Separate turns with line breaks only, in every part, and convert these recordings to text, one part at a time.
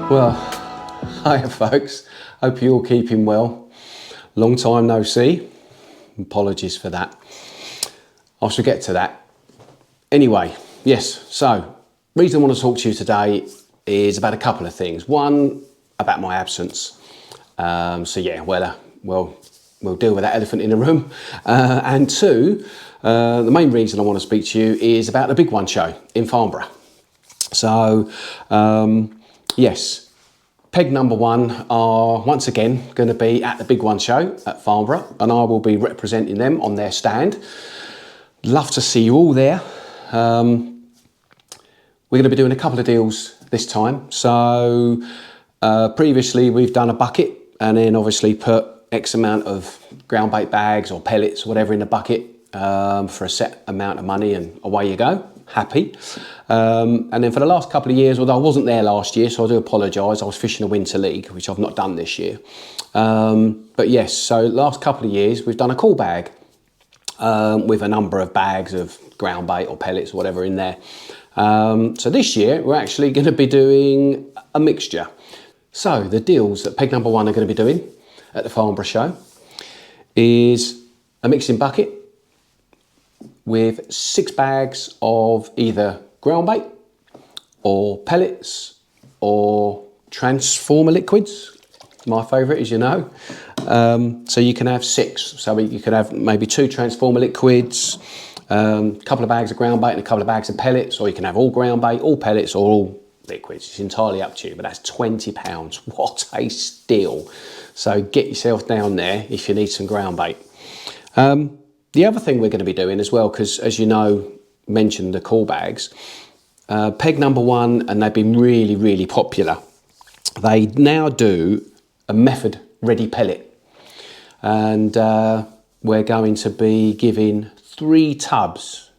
Well, hiya folks, hope you're all keeping well. Long time no see, apologies for that. I shall get to that. Anyway, yes, so reason I want to talk to you today is about a couple of things. One, about my absence. So yeah, we'll deal with that elephant in the room. And two, the main reason I want to speak to you is about the Big One show in Farnborough. So, yes, Peg number one are once again going to be at the Big One show at Farnborough, and I will be representing them on their stand. Love to see you all there. We're going to be doing a couple of deals this time. So previously we've done a bucket and then obviously put X amount of ground bait bags or pellets, whatever, in the bucket for a set amount of money, and away you go. Happy. And then for the last couple of years, although I wasn't there last year, so I do apologise, I was fishing the Winter League, which I've not done this year. But yes, so last couple of years we've done a call bag with a number of bags of ground bait or pellets or whatever in there. So this year we're actually going to be doing a mixture. So the deals that Peg number one are going to be doing at the Farnborough show is a mixing bucket with 6 bags of either ground bait or pellets or transformer liquids. My favourite, as you know. So you can have 6. So you could have maybe 2 transformer liquids, a couple of bags of ground bait and a couple of bags of pellets, or you can have all ground bait, all pellets, or all liquids. It's entirely up to you, but that's £20. What a steal. So get yourself down there if you need some ground bait. The other thing we're going to be doing as well, because as you know, mentioned the call bags, Peg number one, and they've been really, really popular. They now do a method ready pellet, and we're going to be giving 3 tubs,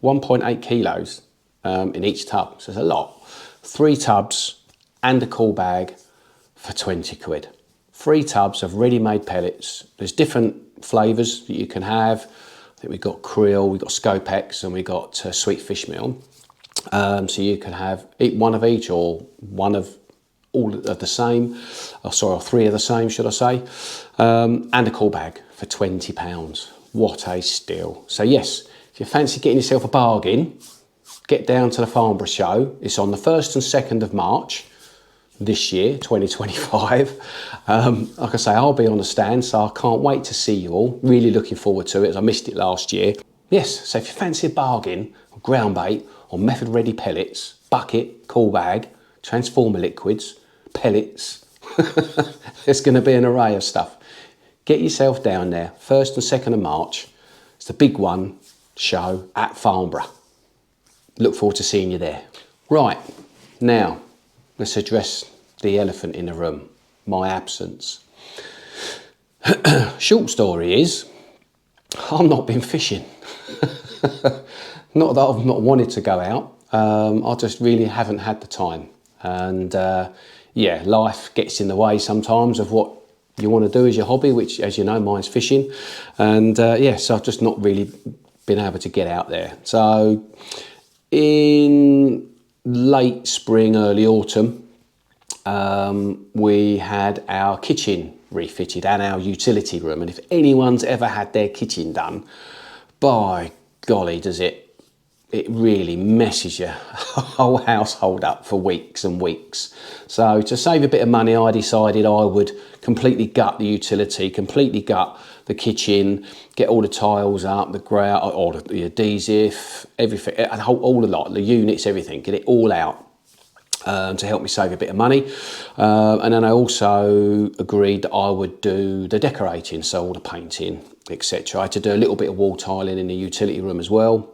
1.8 kilos in each tub, so it's a lot. 3 tubs and a call bag for 20 quid. 3 tubs of ready-made pellets. There's different flavours that you can have. I think we've got krill, we've got Scopex, and we've got sweet fish meal. So you can have one of each, or one of all of the same, or 3 of the same, should I say, and a call bag for £20. What a steal. So yes, if you fancy getting yourself a bargain, get down to the Farnborough show. It's on the 1st and 2nd of March this year, 2025. Like I say, I'll be on the stand, so I can't wait to see you all. Really looking forward to it, as I missed it last year. Yes, so if you fancy a bargain, ground bait or method ready pellets, bucket, call bag, transformer liquids, pellets, there's going to be an array of stuff. Get yourself down there, 1st and 2nd of March. It's the Big One show at Farnborough. Look forward to seeing you there. Right, now let's address the elephant in the room, my absence. Short story is, I've not been fishing. Not that I've not wanted to go out, I just really haven't had the time. And yeah, life gets in the way sometimes of what you want to do as your hobby, which, as you know, mine's fishing. And yeah, so I've just not really been able to get out there. So in late spring, early autumn, we had our kitchen refitted and our utility room. And if anyone's ever had their kitchen done, by golly, does it really messes your whole household up for weeks and weeks. So to save a bit of money, I decided I would completely gut the utility, completely gut the kitchen, get all the tiles up, the grout, all the adhesive, everything, all the lot, the units, everything, get it all out to help me save a bit of money. And then I also agreed that I would do the decorating, so all the painting, etc. I had to do a little bit of wall tiling in the utility room as well.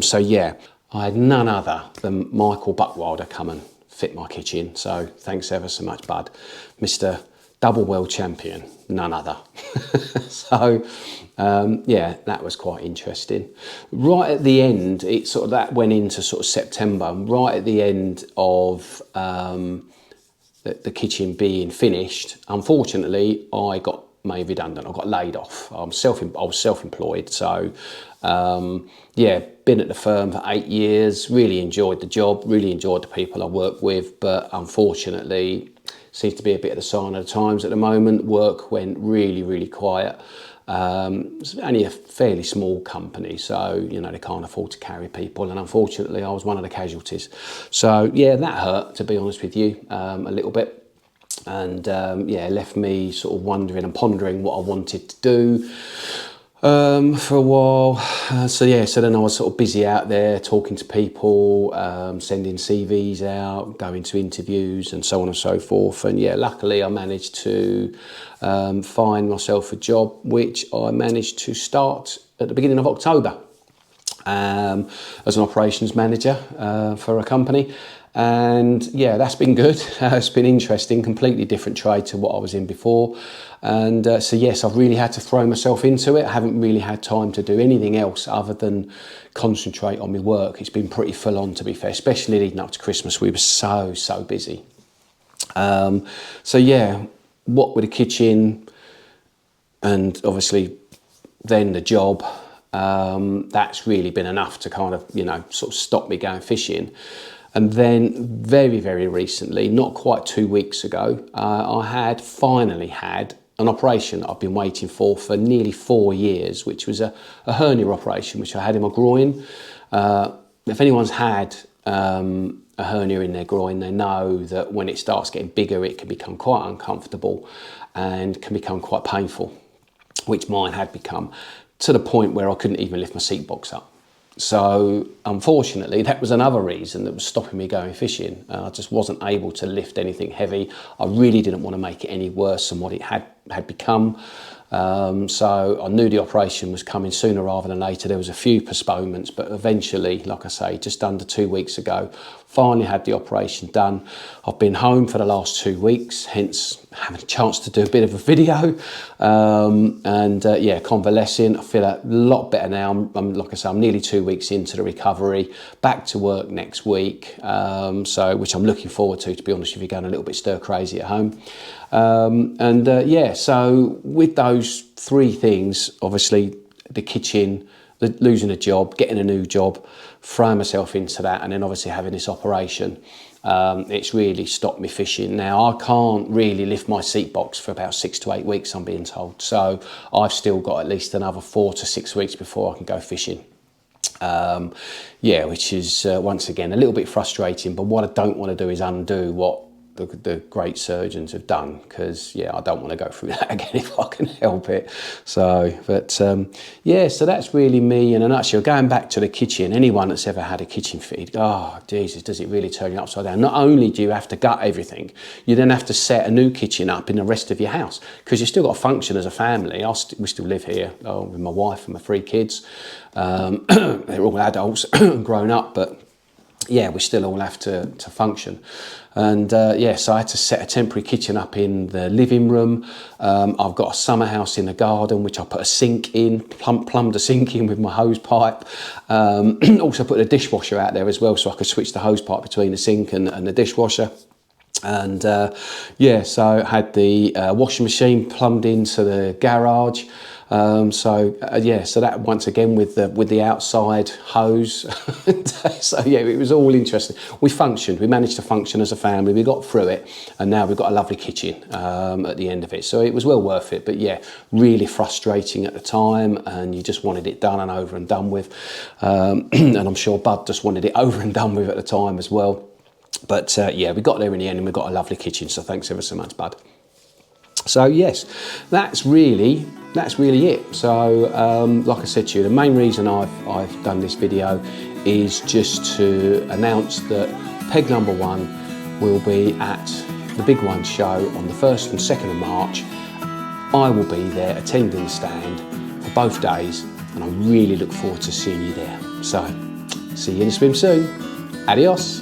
So yeah, I had none other than Michael Buckwilder come and fit my kitchen. So thanks ever so much, bud. Mr. Double world champion, none other. So yeah, that was quite interesting. Right at the end, that went into sort of September. Right at the end of the kitchen being finished, unfortunately, I got made redundant. I got laid off. I was self-employed, so yeah, been at the firm for 8 years. Really enjoyed the job, really enjoyed the people I work with, but unfortunately, seems to be a bit of the sign of the times at the moment. Work went really quiet. It's only a fairly small company, so you know they can't afford to carry people, and unfortunately I was one of the casualties. So yeah, that hurt, to be honest with you, a little bit, and yeah, left me sort of wondering and pondering what I wanted to do for a while. So yeah, so then I was sort of busy out there talking to people, sending CVs out, going to interviews and so on and so forth. And yeah, luckily I managed to find myself a job, which I managed to start at the beginning of October as an operations manager for a company. And yeah, that's been good. It's been interesting, completely different trade to what I was in before. And so yes, I've really had to throw myself into it. I haven't really had time to do anything else other than concentrate on my work. It's been pretty full on, to be fair, especially leading up to Christmas. We were so busy. So yeah, what with the kitchen and obviously then the job, that's really been enough to kind of, you know, sort of stop me going fishing. And then very recently, not quite 2 weeks ago, I had finally had an operation that I've been waiting for nearly 4 years, which was a hernia operation, which I had in my groin. If anyone's had a hernia in their groin, they know that when it starts getting bigger, it can become quite uncomfortable and can become quite painful, which mine had become, to the point where I couldn't even lift my seat box up. So unfortunately, that was another reason that was stopping me going fishing. I just wasn't able to lift anything heavy. I really didn't want to make it any worse than what it had become. So I knew the operation was coming sooner rather than later. There was a few postponements, but eventually, like I say, just under 2 weeks ago, finally had the operation done. I've been home for the last 2 weeks, hence having a chance to do a bit of a video. Yeah, convalescing. I feel a lot better now. I'm like I say, I'm nearly 2 weeks into the recovery, back to work next week. Which I'm looking forward to be honest with you, going a little bit stir crazy at home. Yeah, so with those three things, obviously the kitchen, losing a job, getting a new job, throwing myself into that, and then obviously having this operation, it's really stopped me fishing. Now I can't really lift my seat box for about 6 to 8 weeks, I'm being told. So I've still got at least another 4 to 6 weeks before I can go fishing. Yeah, which is once again a little bit frustrating, but what I don't want to do is undo what the great surgeons have done, because yeah, I don't want to go through that again if I can help it. So, but yeah, so that's really me in a nutshell. Going back to the kitchen, anyone that's ever had a kitchen fitted, oh Jesus, does it really turn you upside down? Not only do you have to gut everything, you then have to set a new kitchen up in the rest of your house, because you've still got to function as a family. We still live here with my wife and my 3 kids. They're all adults, grown up, but yeah, we still all have to function. And yeah, so I had to set a temporary kitchen up in the living room. I've got a summer house in the garden, which I put a sink in, plumbed a sink in with my hose pipe. Also put a dishwasher out there as well, so I could switch the hose pipe between the sink and the dishwasher. And yeah, so I had the washing machine plumbed into the garage. Yeah, so that once again with the outside hose. So yeah, it was all interesting. We managed to function as a family. We got through it, and now we've got a lovely kitchen at the end of it. So it was well worth it. But yeah, really frustrating at the time, and you just wanted it done and over and done with. And I'm sure Bud just wanted it over and done with at the time as well. But yeah, we got there in the end, and we got a lovely kitchen. So thanks ever so much, Bud. So yes, that's really it. So like I said to you, the main reason I've done this video is just to announce that Peg number 1 will be at the Big One show on the 1st and 2nd of March. I will be there attending the stand for both days, and I really look forward to seeing you there. So see you in the swim soon. Adios.